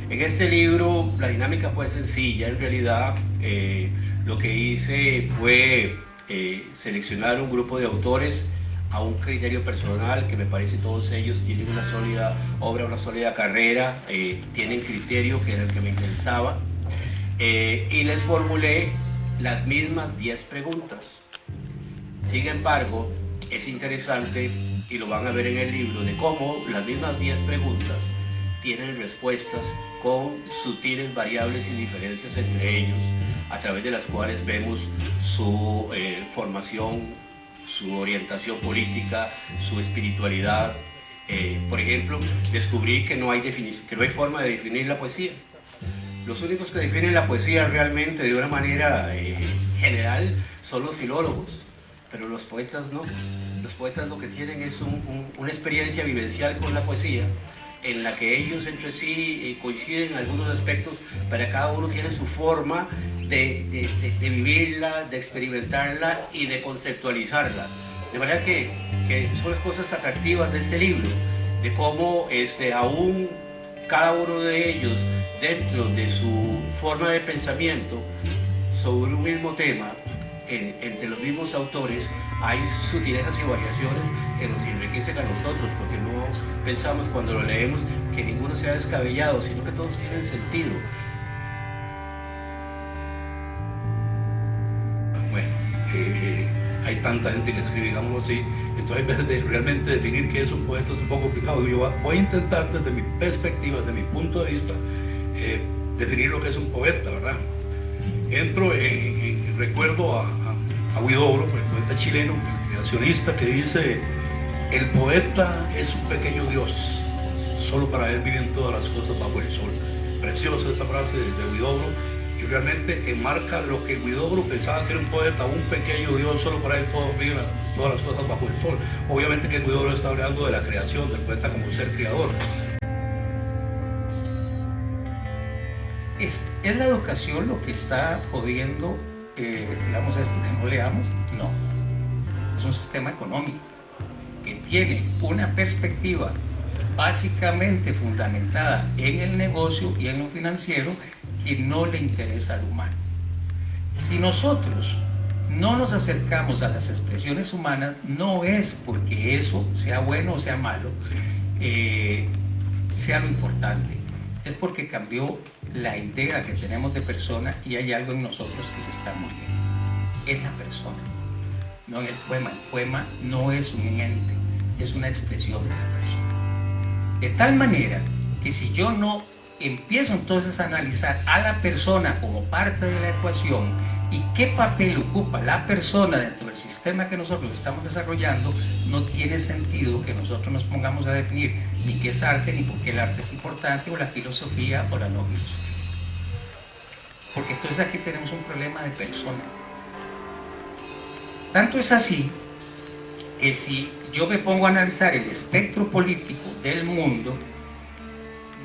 En este libro la dinámica fue sencilla, en realidad lo que hice fue seleccionar un grupo de autores a un criterio personal que me parece todos ellos tienen una sólida obra, una sólida carrera, tienen criterio que era el que me interesaba, y les formulé las mismas 10 preguntas. Sin embargo, es interesante, y lo van a ver en el libro, de cómo las mismas 10 preguntas tienen respuestas con sutiles variables y diferencias entre ellos, a través de las cuales vemos su formación, su orientación política, su espiritualidad. Por ejemplo, descubrí que no hay forma de definir la poesía. Los únicos que definen la poesía realmente de una manera general son los filólogos, pero los poetas no. Los poetas lo que tienen es una experiencia vivencial con la poesía, en la que ellos entre sí coinciden en algunos aspectos, pero cada uno tiene su forma de vivirla, de experimentarla y de conceptualizarla. De manera que son las cosas atractivas de este libro, de cómo aún cada uno de ellos, dentro de su forma de pensamiento sobre un mismo tema, entre los mismos autores, hay sutilezas y variaciones que nos enriquecen a nosotros, porque no pensamos cuando lo leemos que ninguno sea descabellado, sino que todos tienen sentido. Bueno, hay tanta gente que escribe, digámoslo así, entonces a veces de realmente definir qué es un poeta es un poco complicado. Yo voy a intentar desde mi perspectiva, desde mi punto de vista, definir lo que es un poeta, ¿verdad? Entro recuerdo a Huidobro, el poeta chileno, el creacionista, que dice: el poeta es un pequeño Dios, solo para él viven todas las cosas bajo el sol. Preciosa esa frase de Huidobro, y realmente enmarca lo que Huidobro pensaba que era un poeta, un pequeño Dios, solo para él viven todas las cosas bajo el sol. Obviamente que Huidobro está hablando de la creación, del poeta como ser creador. ¿Es la educación lo que está jodiendo, digamos, esto que no leamos? No. Es un sistema económico que tiene una perspectiva básicamente fundamentada en el negocio y en lo financiero que no le interesa al humano. Si nosotros no nos acercamos a las expresiones humanas, no es porque eso sea bueno o sea malo, sea lo importante. Es porque cambió la idea que tenemos de persona y hay algo en nosotros que se está muriendo. Es la persona, no en el poema. El poema no es un ente, es una expresión de la persona. De tal manera que si yo no empiezo entonces a analizar a la persona como parte de la ecuación y qué papel ocupa la persona dentro del sistema que nosotros estamos desarrollando, no tiene sentido que nosotros nos pongamos a definir ni qué es arte, ni por qué el arte es importante, o la filosofía o la no filosofía. Porque entonces aquí tenemos un problema de persona. Tanto es así que si yo me pongo a analizar el espectro político del mundo,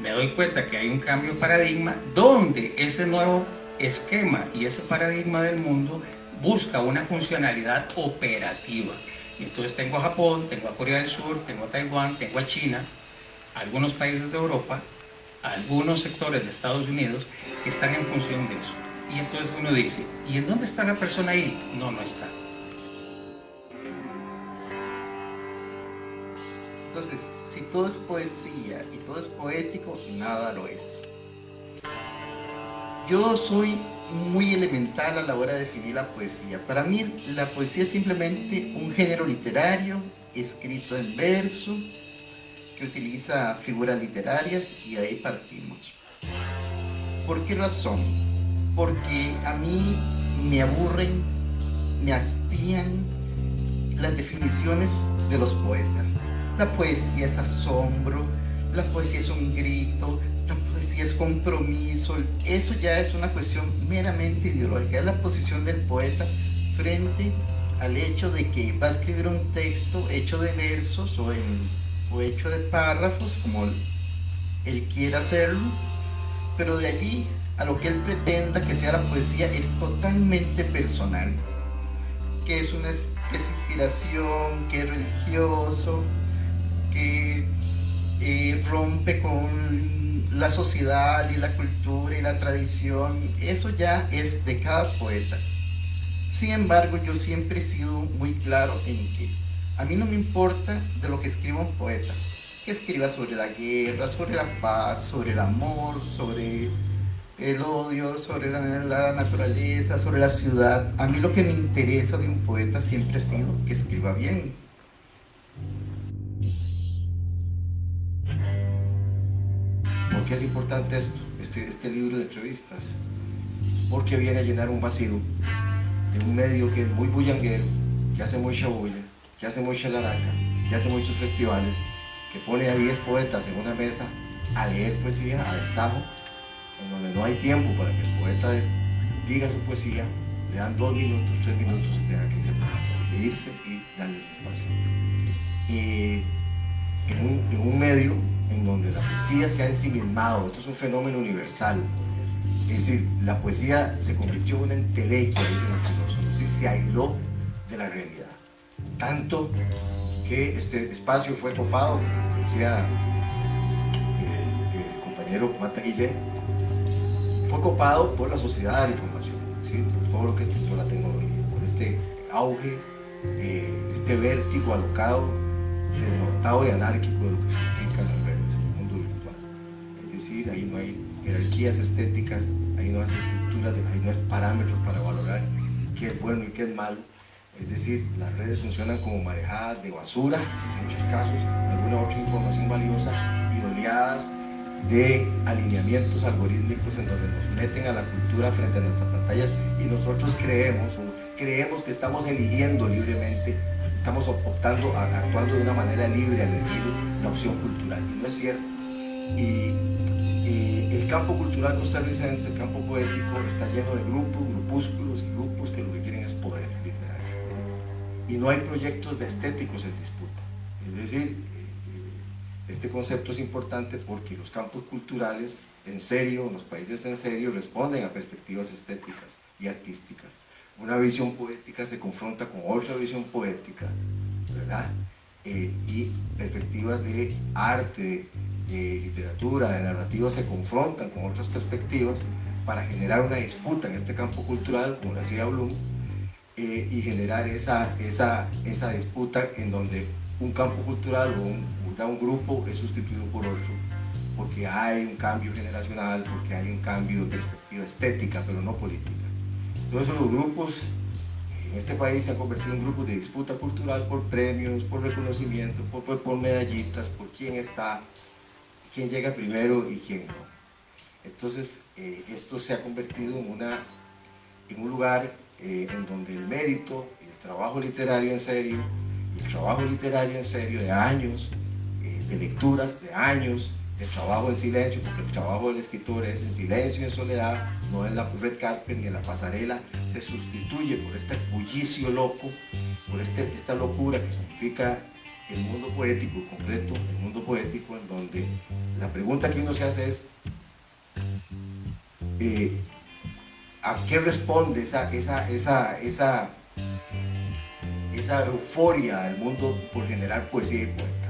me doy cuenta que hay un cambio de paradigma donde ese nuevo esquema y ese paradigma del mundo busca una funcionalidad operativa. Y entonces tengo a Japón, tengo a Corea del Sur, tengo a Taiwán, tengo a China, algunos países de Europa, algunos sectores de Estados Unidos que están en función de eso. Y entonces uno dice, ¿y en dónde está la persona ahí? No, no está. Entonces, si todo es poesía y todo es poético, nada lo es. Yo soy muy elemental a la hora de definir la poesía. Para mí, la poesía es simplemente un género literario escrito en verso que utiliza figuras literarias, y ahí partimos. ¿Por qué razón? Porque a mí me aburren, me hastían las definiciones de los poetas. La poesía es asombro, la poesía es un grito, la poesía es compromiso. Eso ya es una cuestión meramente ideológica, es la posición del poeta frente al hecho de que va a escribir un texto hecho de versos o hecho de párrafos, como él quiera hacerlo, pero de allí a lo que él pretenda que sea la poesía es totalmente personal, que es inspiración, que es religioso, que rompe con la sociedad y la cultura y la tradición, eso ya es de cada poeta. Sin embargo, yo siempre he sido muy claro en que a mí no me importa de lo que escriba un poeta, que escriba sobre la guerra, sobre la paz, sobre el amor, sobre el odio, sobre la naturaleza, sobre la ciudad. A mí lo que me interesa de un poeta siempre ha sido que escriba bien. ¿Por qué es importante esto, este libro de entrevistas? Porque viene a llenar un vacío de un medio que es muy bullanguero, que hace mucha bulla, que hace mucha laraca, que hace muchos festivales, que pone a 10 poetas en una mesa a leer poesía a destajo, en donde no hay tiempo para que el poeta diga su poesía, le dan 2 minutos, 3 minutos y tenga que seguirse y darle el espacio. Y en un medio en donde la poesía se ha ensimismado, esto es un fenómeno universal, es decir, la poesía se convirtió en una entelequia, dicen los filósofos, y se aisló de la realidad. Tanto que este espacio fue copado, decía el compañero Mata Guillén, fue copado por la sociedad de la información, ¿sí? Por todo lo que es por la tecnología, por este auge, este vértigo alocado, desnortado y anárquico de lo que significan las redes, el mundo virtual. Es decir, ahí no hay jerarquías estéticas, ahí no hay estructuras, ahí no hay parámetros para valorar qué es bueno y qué es malo. Es decir, las redes funcionan como marejadas de basura, en muchos casos, alguna otra información valiosa, y oleadas de alineamientos algorítmicos en donde nos meten a la cultura frente a nuestras pantallas y nosotros creemos que estamos eligiendo libremente, estamos optando, actuando de una manera libre al elegir la opción cultural, y no es cierto. Y el campo cultural costarricense, el campo poético, está lleno de grupos, grupúsculos y grupos que lo que quieren es poder literario. Y no hay proyectos de estéticos en disputa. Es decir, este concepto es importante porque los campos culturales, en serio, los países en serio, responden a perspectivas estéticas y artísticas. Una visión poética se confronta con otra visión poética, ¿verdad? Y perspectivas de arte, de literatura, de narrativa se confrontan con otras perspectivas para generar una disputa en este campo cultural, como lo hacía Bloom, y generar esa disputa en donde un campo cultural o un grupo es sustituido por otro, porque hay un cambio generacional, porque hay un cambio de perspectiva estética, pero no política. Entonces los grupos en este país se han convertido en grupos de disputa cultural por premios, por reconocimiento, por medallitas, por quién está, quién llega primero y quién no. Entonces esto se ha convertido en un lugar en donde el mérito y el trabajo literario en serio, de años, de lecturas, de años, de trabajo en silencio, porque el trabajo del escritor es en silencio y en soledad, no en la red carpet ni en la pasarela, se sustituye por este bullicio loco, por esta locura que significa el mundo poético, en concreto, el mundo poético, en donde la pregunta que uno se hace es ¿a qué responde esa euforia del mundo por generar poesía y poeta?